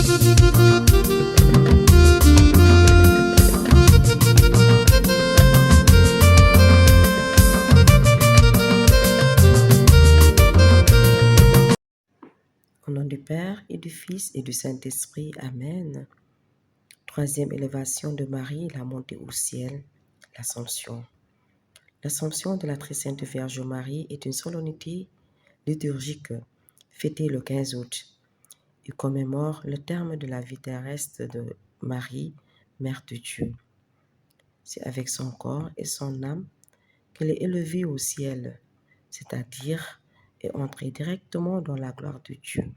Au nom du Père et du Fils et du Saint-Esprit. Amen. Troisième élévation de Marie, la montée au ciel, l'Assomption. L'Assomption de la Très Sainte Vierge Marie est une solennité liturgique fêtée le 15 août. Il commémore le terme de la vie terrestre de Marie, Mère de Dieu. C'est avec son corps et son âme qu'elle est élevée au ciel, c'est-à-dire est entrée directement dans la gloire de Dieu.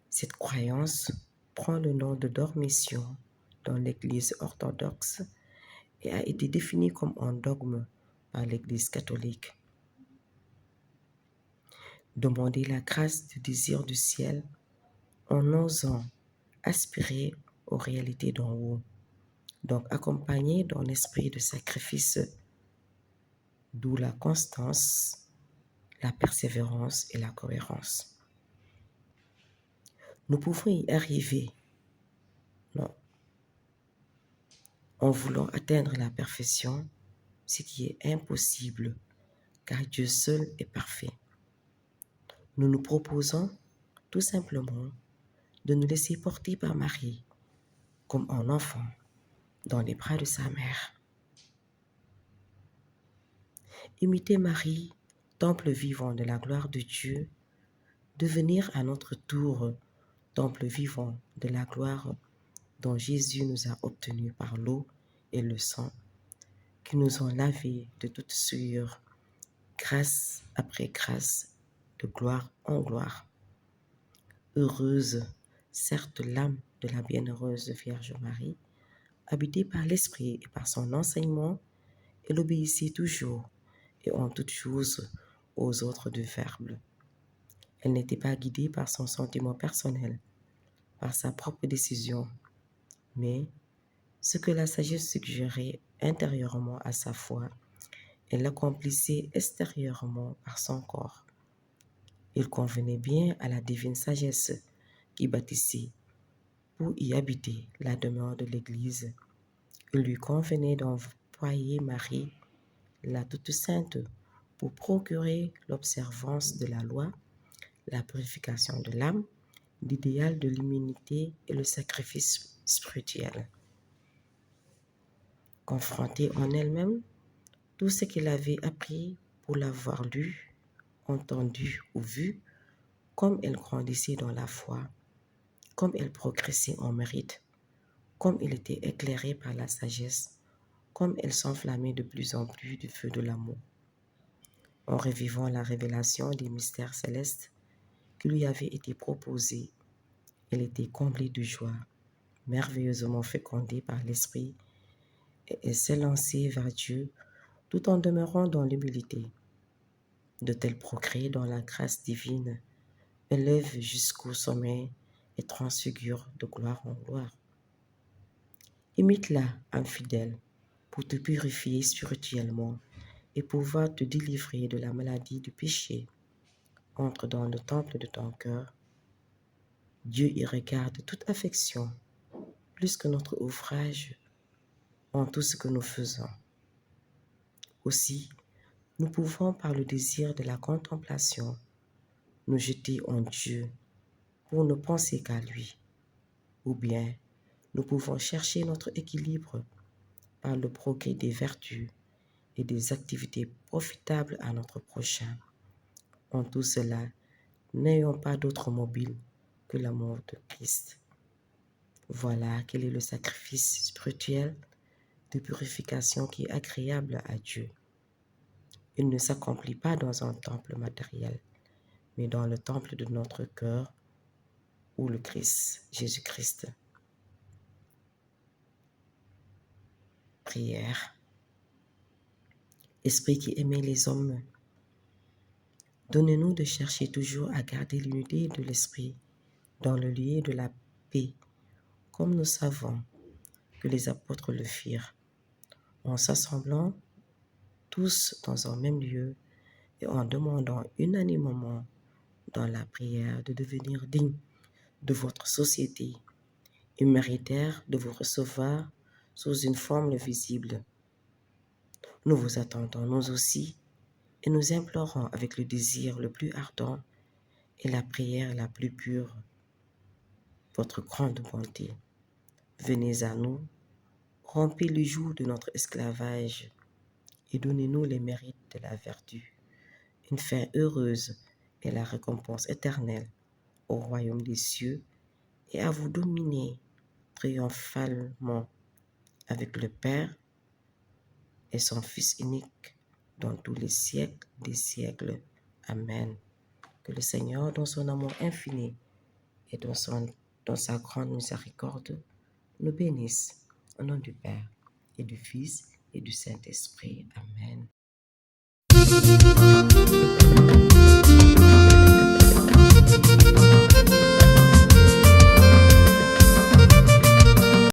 Cette croyance prend le nom de dormition dans l'Église orthodoxe et a été définie comme un dogme par l'Église catholique. Demander la grâce du désir du ciel en osant aspirer aux réalités d'en haut, donc accompagné d'un esprit de sacrifice, d'où la constance, la persévérance et la cohérence. Nous pouvons y arriver, non, en voulant atteindre la perfection, ce qui est impossible, car Dieu seul est parfait. Nous nous proposons tout simplement de nous laisser porter par Marie, comme un enfant dans les bras de sa mère. Imiter Marie, temple vivant de la gloire de Dieu, devenir à notre tour temple vivant de la gloire dont Jésus nous a obtenu par l'eau et le sang, qui nous ont lavés de toute souillure, grâce après grâce, de gloire en gloire. Heureuse, certes, l'âme de la bienheureuse Vierge Marie, habitée par l'Esprit et par son enseignement, elle obéissait toujours et en toutes choses aux ordres du Verbe. Elle n'était pas guidée par son sentiment personnel, par sa propre décision, mais ce que la sagesse suggérait intérieurement à sa foi, elle l'accomplissait extérieurement par son corps. Il convenait bien à la divine sagesse qui bâtissait pour y habiter la demeure de l'Église. Il lui convenait d'employer Marie, la toute sainte, pour procurer l'observance de la loi, la purification de l'âme, l'idéal de l'immunité et le sacrifice spirituel. Confrontée en elle-même, tout ce qu'elle avait appris pour l'avoir lu, entendu ou vu, comme elle grandissait dans la foi, comme elle progressait en mérite, comme elle était éclairée par la sagesse, comme elle s'enflammait de plus en plus du feu de l'amour. En revivant la révélation des mystères célestes qui lui avaient été proposés, elle était comblée de joie, merveilleusement fécondée par l'Esprit, et elle s'est lancée vers Dieu tout en demeurant dans l'humilité. De tels progrès dans la grâce divine élèvent jusqu'au sommet et transfigurent de gloire en gloire. Imite-la, infidèle, pour te purifier spirituellement et pouvoir te délivrer de la maladie du péché. Entre dans le temple de ton cœur. Dieu y regarde toute affection, plus que notre ouvrage, en tout ce que nous faisons. Aussi, nous pouvons, par le désir de la contemplation, nous jeter en Dieu pour ne penser qu'à lui. Ou bien, nous pouvons chercher notre équilibre par le progrès des vertus et des activités profitables à notre prochain. En tout cela, n'ayons pas d'autre mobile que l'amour de Christ. Voilà quel est le sacrifice spirituel de purification qui est agréable à Dieu. Il ne s'accomplit pas dans un temple matériel, mais dans le temple de notre cœur, où le Christ, Jésus-Christ. Prière. Esprit qui aimait les hommes, donne-nous de chercher toujours à garder l'unité de l'esprit dans le lieu de la paix, comme nous savons que les apôtres le firent, en s'assemblant tous dans un même lieu et en demandant unanimement dans la prière de devenir dignes de votre société. Ils méritèrent de vous recevoir sous une forme visible. Nous vous attendons, nous aussi, et nous implorons avec le désir le plus ardent et la prière la plus pure votre grande bonté. Venez à nous, rompez le joug de notre esclavage et donnez-nous les mérites de la vertu, une fin heureuse et la récompense éternelle au royaume des cieux et à vous dominer triomphalement avec le Père et son Fils unique dans tous les siècles des siècles. Amen. Que le Seigneur, dans son amour infini et dans sa grande miséricorde, nous bénisse au nom du Père et du Fils et du Saint-Esprit. Amen.